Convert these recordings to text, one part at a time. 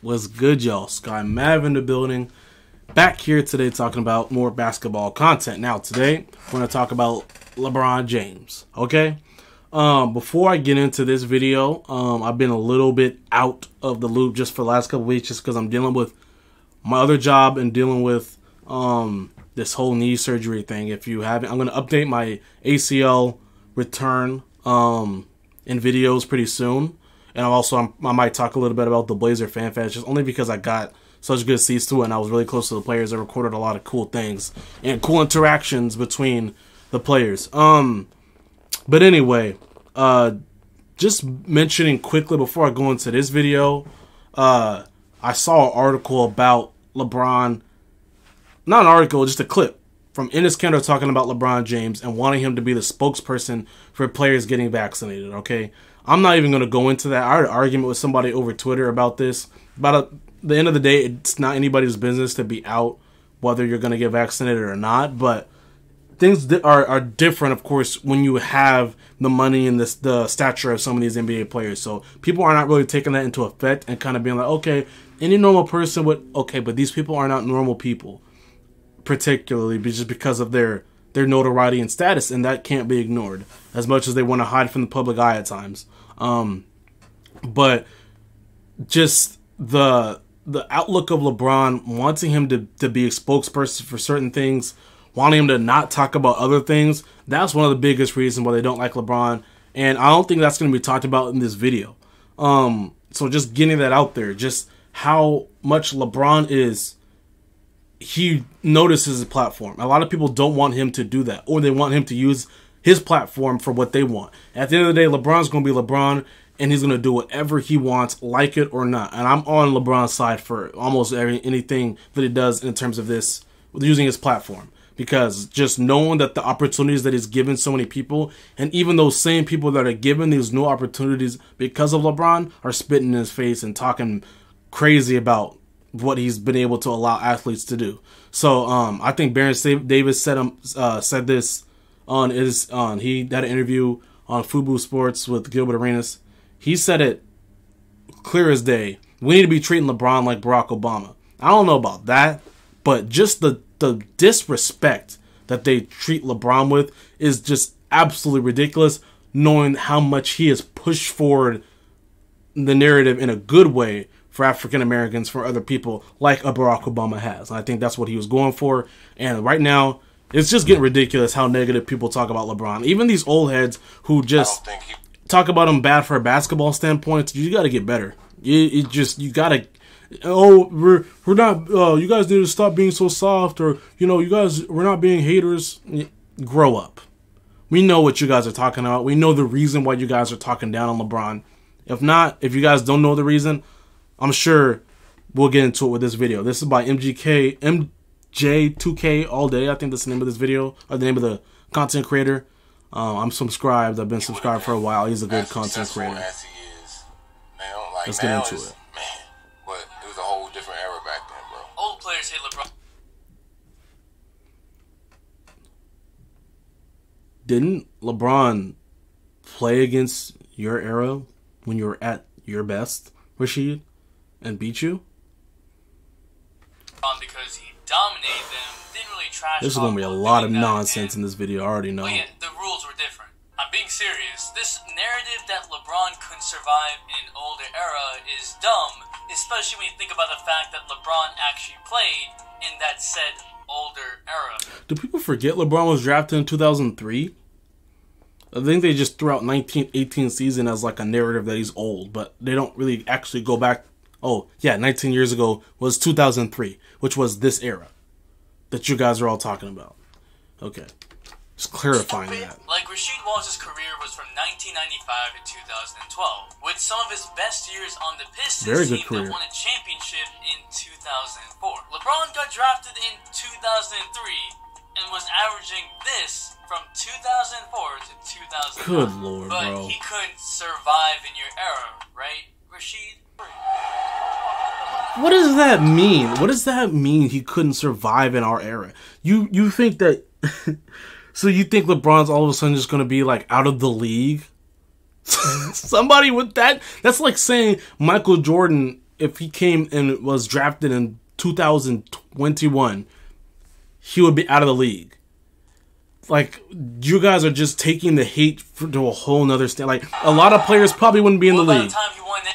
What's good, y'all? SkyMav in the building. Back here today talking about more basketball content. Now, today, we're going to talk about LeBron James, okay? Before I get into this video, I've been a little bit out of the loop just for the last couple weeks just because I'm dealing with my other job and dealing with this whole knee surgery thing. If you haven't, I'm going to update my ACL return in videos pretty soon. And also, I might talk a little bit about the Blazer Fan Fest, just only because I got such good seats to it, and I was really close to the players. I recorded a lot of cool things and cool interactions between the players. But anyway, just mentioning quickly before I go into this video, I saw an article about LeBron, not an article, just a clip from Enes Kanter talking about LeBron James and wanting him to be the spokesperson for players getting vaccinated, okay? I'm not even going to go into that. I had an argument with somebody over Twitter about this. But at the end of the day, it's not anybody's business to be out whether you're going to get vaccinated or not. But things are different, of course, when you have the money and the stature of some of these NBA players. So people are not really taking that into effect and kind of being like, okay, any normal person would, okay, but these people are not normal people, particularly just because of their notoriety and status, and that can't be ignored as much as they want to hide from the public eye at times. But just the outlook of LeBron, wanting him to be a spokesperson for certain things, wanting him to not talk about other things, that's one of the biggest reasons why they don't like LeBron, and I don't think that's going to be talked about in this video. So just getting that out there, just how much LeBron is, he notices his platform. A lot of people don't want him to do that, or they want him to use his platform for what they want. At the end of the day, LeBron's going to be LeBron, and he's going to do whatever he wants, like it or not. And I'm on LeBron's side for almost anything that he does in terms of this, using his platform. Because just knowing that the opportunities that he's given so many people, and even those same people that are given these new opportunities because of LeBron, are spitting in his face and talking crazy about what he's been able to allow athletes to do. So I think Baron Davis said this on he had an interview on Fubu Sports with Gilbert Arenas. He said it clear as day. We need to be treating LeBron like Barack Obama. I don't know about that, but just the disrespect that they treat LeBron with is just absolutely ridiculous, knowing how much he has pushed forward the narrative in a good way for African Americans, for other people, like a Barack Obama has. And I think that's what he was going for. And right now, it's just getting ridiculous how negative people talk about LeBron. Even these old heads who just talk about him bad for a basketball standpoint, you got to get better. You got to, oh, we're not, you guys need to stop being so soft, or, you know, we're not being haters. Grow up. We know what you guys are talking about. We know the reason why you guys are talking down on LeBron. If you guys don't know the reason, I'm sure we'll get into it with this video. This is by mj2k all day. I think that's the name of this video, or the name of the content creator. I'm subscribed. I've been subscribed for a while. He's a good content creator. Let's get into it. But it was a whole different era back then, bro. Old players hate LeBron. Didn't LeBron play against your era when you were at your best, Rashid, and beat you? Because he dominated them, didn't really trash. There's going to be a lot of nonsense in this video, I already know. But yeah, the rules were different. I'm being serious. This narrative that LeBron couldn't survive in an older era is dumb, especially when you think about the fact that LeBron actually played in that said older era. Do people forget LeBron was drafted in 2003? I think they just threw out 1918 season as like a narrative that he's old, but they don't really actually go back. Oh, yeah, 19 years ago was 2003, which was this era that you guys are all talking about. Okay. Just clarifying that. Like, Rasheed Wallace's career was from 1995 to 2012, with some of his best years on the Pistons team that won a championship in 2004. LeBron got drafted in 2003 and was averaging this from 2004 to 2009. Good lord, but bro. He couldn't survive in your era, right, Rasheed? What does that mean? What does that mean he couldn't survive in our era? You think that... So you think LeBron's all of a sudden just going to be like out of the league? Somebody with that? That's like saying Michael Jordan if he came and was drafted in 2021, he would be out of the league. Like, you guys are just taking the hate to a whole nother stand. Like, a lot of players probably wouldn't be in the league.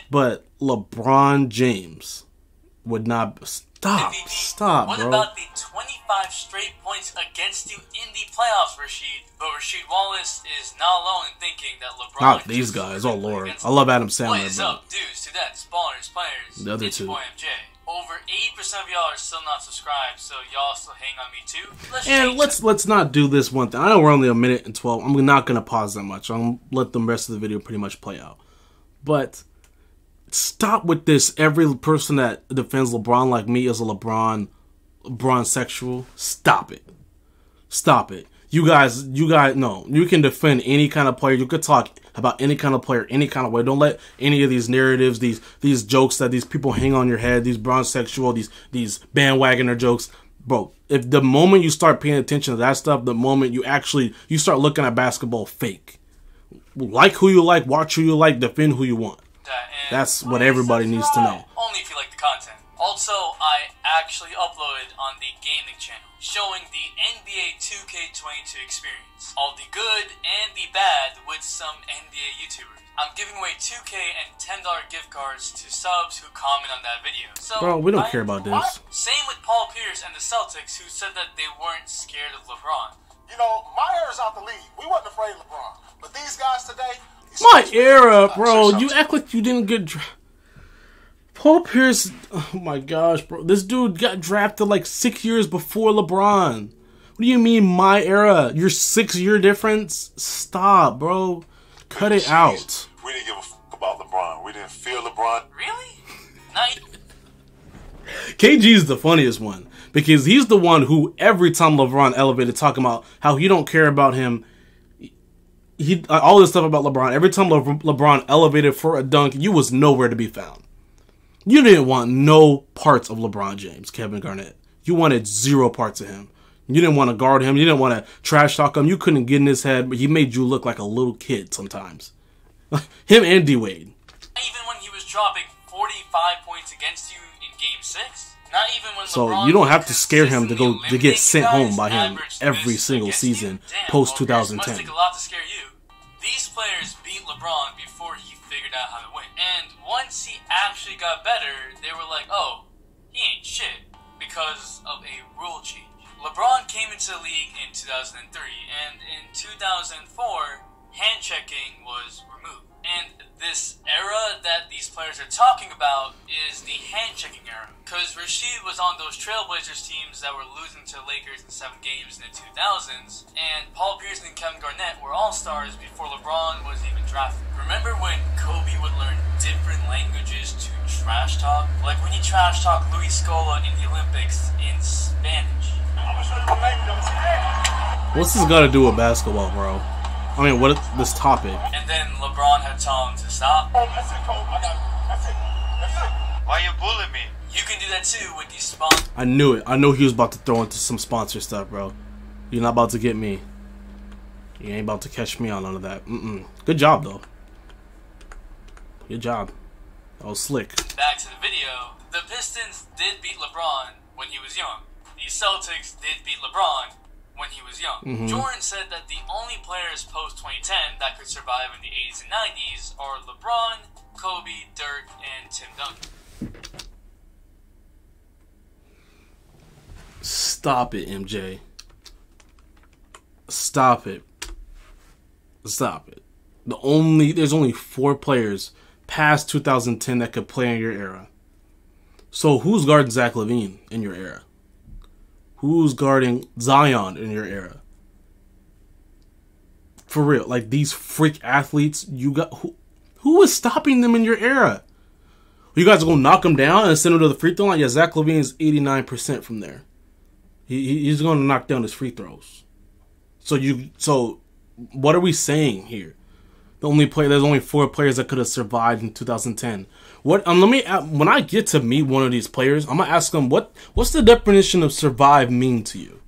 But LeBron James would not... Stop, what bro. What about the 25 straight points against you in the playoffs, Rasheed? But Rasheed Wallace is not alone in thinking that LeBron... Not these guys. Oh, Lord. I love Adam Sandler. What is up, dudes, students, ballers, players? The other it's two. Boy MJ. Over 80% of y'all are still not subscribed, so y'all still hang on me too. And let's not do this one thing. I know we're only a minute and 12. I'm not going to pause that much. I'm let the rest of the video pretty much play out. But... stop with this. Every person that defends LeBron like me is a LeBron sexual. Stop it. Stop it. You guys, no. You can defend any kind of player. You could talk about any kind of player, any kind of way. Don't let any of these narratives, these jokes that these people hang on your head, these sexual, these bandwagoner jokes. Bro, if the moment you start paying attention to that stuff, the moment you start looking at basketball fake. Like who you like, watch who you like, defend who you want. That's what everybody needs to know. Only if you like the content. Also, I actually uploaded on the gaming channel, showing the NBA 2K22 experience. All the good and the bad with some NBA YouTubers. I'm giving away 2K and $10 gift cards to subs who comment on that video. So, bro, we don't care about this. Same with Paul Pierce and the Celtics, who said that they weren't scared of LeBron. You know, my era's out the league. We wasn't afraid of LeBron. But these guys today... My era, bro. You act like you didn't get Paul Pierce. Oh my gosh, bro. This dude got drafted like 6 years before LeBron. What do you mean, my era? Your 6-year difference? Stop, bro. Cut it out. We didn't give a fuck about LeBron. We didn't feel LeBron. Really? Not. KG's the funniest one because he's the one who every time LeBron elevated talking about how he don't care about him. All this stuff about LeBron. Every time LeBron elevated for a dunk, you was nowhere to be found. You didn't want no parts of LeBron James, Kevin Garnett. You wanted 0 parts of him. You didn't want to guard him. You didn't want to trash talk him. You couldn't get in his head, but he made you look like a little kid sometimes. Him and D-Wade. Even when he was dropping 45 points against you in Game 6? Not even when so LeBron you don't have to scare him to get sent home by him every single season post 2010. Must take a lot to scare you. These players beat LeBron before he figured out how to win. And once he actually got better, they were like, oh, he ain't shit because of a rule change. LeBron came into the league in 2003, and in 2004, hand checking was removed. And this era that these players are talking about is the hand-checking era. Because Rasheed was on those Trailblazers teams that were losing to Lakers in 7 games in the 2000s. And Paul Pierce and Kevin Garnett were all-stars before LeBron was even drafted. Remember when Kobe would learn different languages to trash talk? Like when he trash talked Luis Scola in the Olympics in Spanish. What's this got to do with basketball, bro? I mean, what is this topic? And then LeBron had told him to stop. That's it, Cole. I got it. That's it. That's it. Why you bullying me? You can do that too with these sponsors. I knew it. I knew he was about to throw into some sponsor stuff, bro. You're not about to get me. You ain't about to catch me on none of that. Good job, though. Good job. That was slick. Back to the video. The Pistons did beat LeBron when he was young. The Celtics did beat LeBron when he was young. Jordan said that the only players post-2010 that could survive in the 80s and 90s are LeBron, Kobe, Dirk, and Tim Duncan. Stop it, MJ. Stop it. Stop it. There's only 4 players past 2010 that could play in your era. So who's guarding Zach LaVine in your era? Who's guarding Zion in your era? For real, like these freak athletes, you got who is stopping them in your era? You guys are gonna knock them down and send them to the free throw line? Yeah, Zach LaVine is 89% from there. He's gonna knock down his free throws. So what are we saying here? There's only 4 players that could have survived in 2010. When I get to meet one of these players, I'm gonna ask them what's the definition of survive mean to you?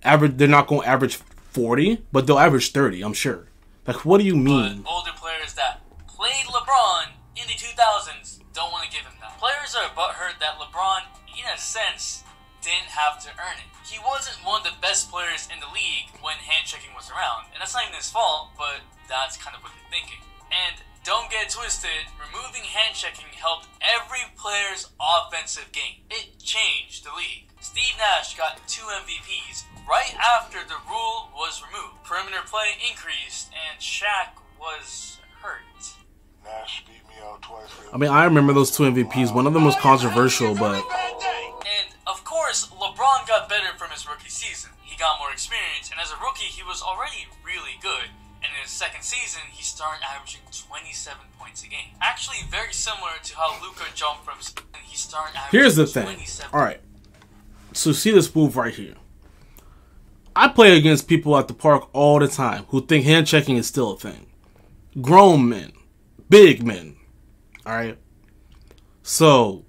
They're not gonna average 40, but they'll average 30, I'm sure. Like, what do you mean? But older players that played LeBron in the 2000s are butthurt that LeBron, in a sense, didn't have to earn it. He wasn't one of the best players in the league when handshaking was around, and that's not even his fault, but that's kind of what they're thinking. And don't get it twisted, removing handshaking helped every player's offensive game. It changed the league. Steve Nash got 2 MVPs right after the rule was removed. Perimeter play increased, and Shaq was hurt. Nash beat me out twice. I mean, I remember those 2 MVPs. One of them was controversial, but... And, of course, LeBron got better from his rookie season. He got more experience, and as a rookie, he was already really good. And in his second season, he started averaging 27 points a game. Actually, very similar to how Luka jumped from... He started averaging Here's the thing. Alright. So see this move right here. I play against people at the park all the time who think hand-checking is still a thing. Grown men. Big men. Alright? So,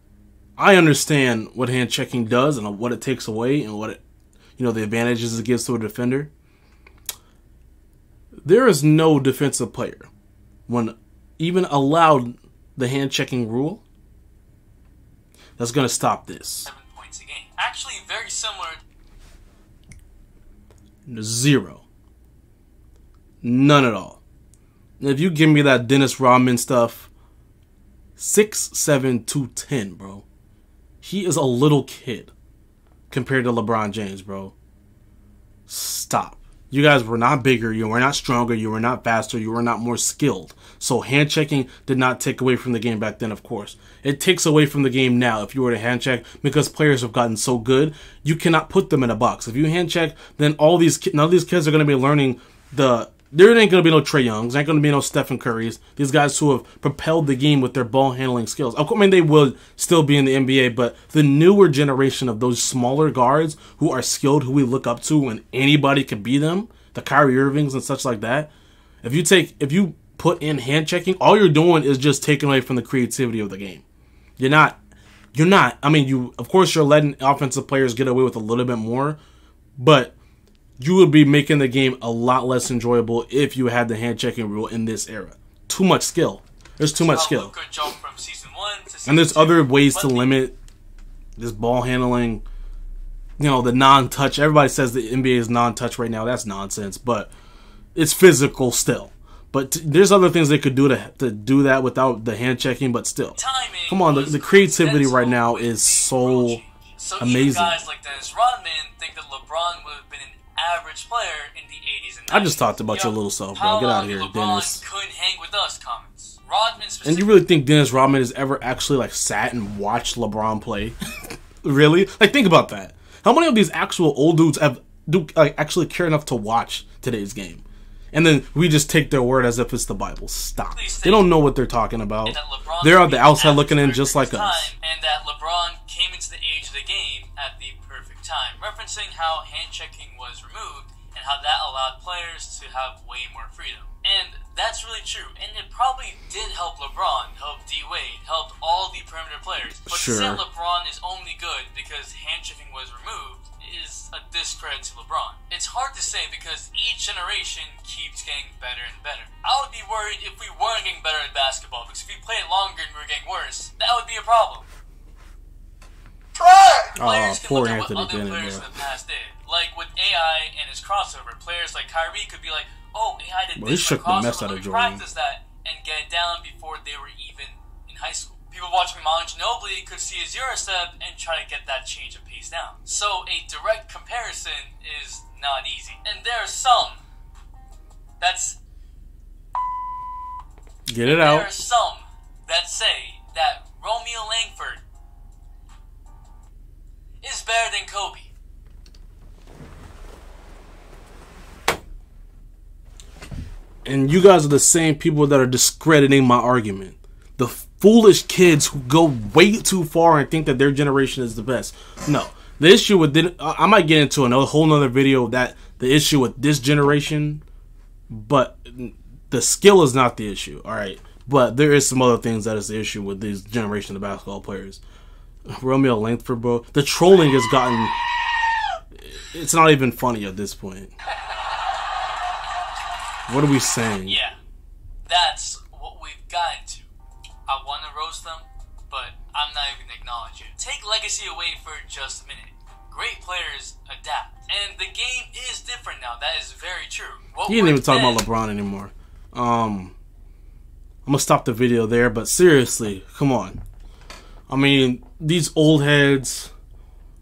I understand what hand-checking does and what it takes away and what it, the advantages it gives to a defender. There is no defensive player, when even allowed the hand-checking rule, that's going to stop this. 7 points a game. Actually, very similar. 0. None at all. If you give me that Dennis Rodman stuff, 6'7", 210, bro. He is a little kid compared to LeBron James, bro. Stop. You guys were not bigger, you were not stronger, you were not faster, you were not more skilled. So hand-checking did not take away from the game back then, of course. It takes away from the game now if you were to hand-check, because players have gotten so good, you cannot put them in a box. If you hand-check, then none of these kids are going to be learning there ain't going to be no Trae Youngs, there ain't going to be no Stephen Currys. These guys who have propelled the game with their ball handling skills. I mean, they will still be in the NBA, but the newer generation of those smaller guards who are skilled, who we look up to, and anybody can be them, the Kyrie Irvings and such like that. If you put in hand checking, all you're doing is just taking away from the creativity of the game. You're not. I mean, of course you're letting offensive players get away with a little bit more, but you would be making the game a lot less enjoyable if you had the hand-checking rule in this era. Too much skill. There's too much skill. And there's other ways to limit this ball handling. The non-touch. Everybody says the NBA is non-touch right now. That's nonsense. But it's physical still. But there's other things they could do to do that without the hand-checking, but still. Come on, the creativity right now is so amazing. Guys like Dennis Rodman think that LeBron would have been an average player in the 80s and 90s. I just talked about your little self, bro. Get out of here, Dennis. Couldn't hang with us, comments. Rodman and you really think Dennis Rodman has ever actually sat and watched LeBron play? Really? Think about that. How many of these actual old dudes actually care enough to watch today's game? And then we just take their word as if it's the Bible. Stop. They don't know what they're talking about. They're on the outside looking in just like us. And that LeBron came into the age of the game at the perfect time, referencing how hand-checking was removed and how that allowed players to have way more freedom. And that's really true. And it probably did help LeBron, help D-Wade, helped all the perimeter players. But to say LeBron is only good because hand-checking was removed is a discredit to LeBron. It's hard to say because each generation keeps getting better and better. I would be worried if we weren't getting better at basketball, because if we played longer and we were getting worse, that would be a problem. Players can look at what other players in the past did. Like with AI and his crossover, players like Kyrie could be like, oh, AI did this for crossover, let me practice that and get it down before they were even in high school. People watching Manu Ginobili could see his Eurostep and try to get that change of pace down. So a direct comparison is not easy. And there are some Get it out. There are some that say that Romeo Langford is better than Kobe. And you guys are the same people that are discrediting my argument. The foolish kids who go way too far and think that their generation is the best. No. The issue with... I might get into a whole nother video that the issue with this generation, but the skill is not the issue, alright? But there is some other things that is the issue with this generation of basketball players. Romeo Langford, bro. The trolling has gotten... It's not even funny at this point. What are we saying? Yeah. That's what we've gotten to. I want to roast them. but I'm not even gonna acknowledge it. Take legacy away for just a minute. Great players adapt, and the game is different now. That is very true. He didn't even talk about LeBron anymore. I'm gonna stop the video there, but seriously, come on. I mean, these old heads,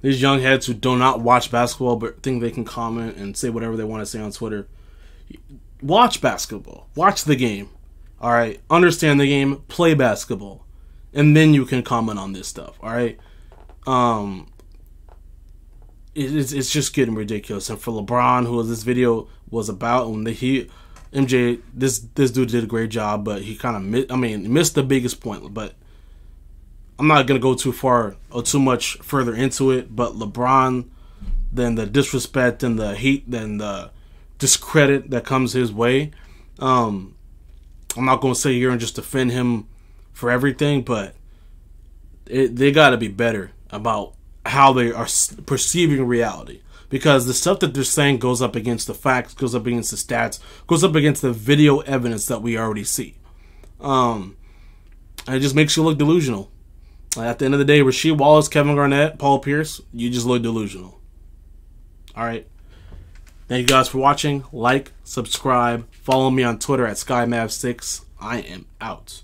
these young heads who do not watch basketball but think they can comment and say whatever they want to say on Twitter. Watch basketball. Watch the game. All right? Understand the game. Play basketball. And then you can comment on this stuff. All right? It's just getting ridiculous. And for LeBron, who this video was about, when MJ, this dude did a great job, but he kind of missed the biggest point. But I'm not going to go too far or too much further into it, but LeBron, then the disrespect and the hate, then the discredit that comes his way. I'm not going to sit here and just defend him for everything, but they got to be better about how they are perceiving reality. Because the stuff that they're saying goes up against the facts, goes up against the stats, goes up against the video evidence that we already see. And it just makes you look delusional. At the end of the day, Rasheed Wallace, Kevin Garnett, Paul Pierce, you just look delusional. Alright. Thank you guys for watching. Like, subscribe, follow me on Twitter at SkyMav6. I am out.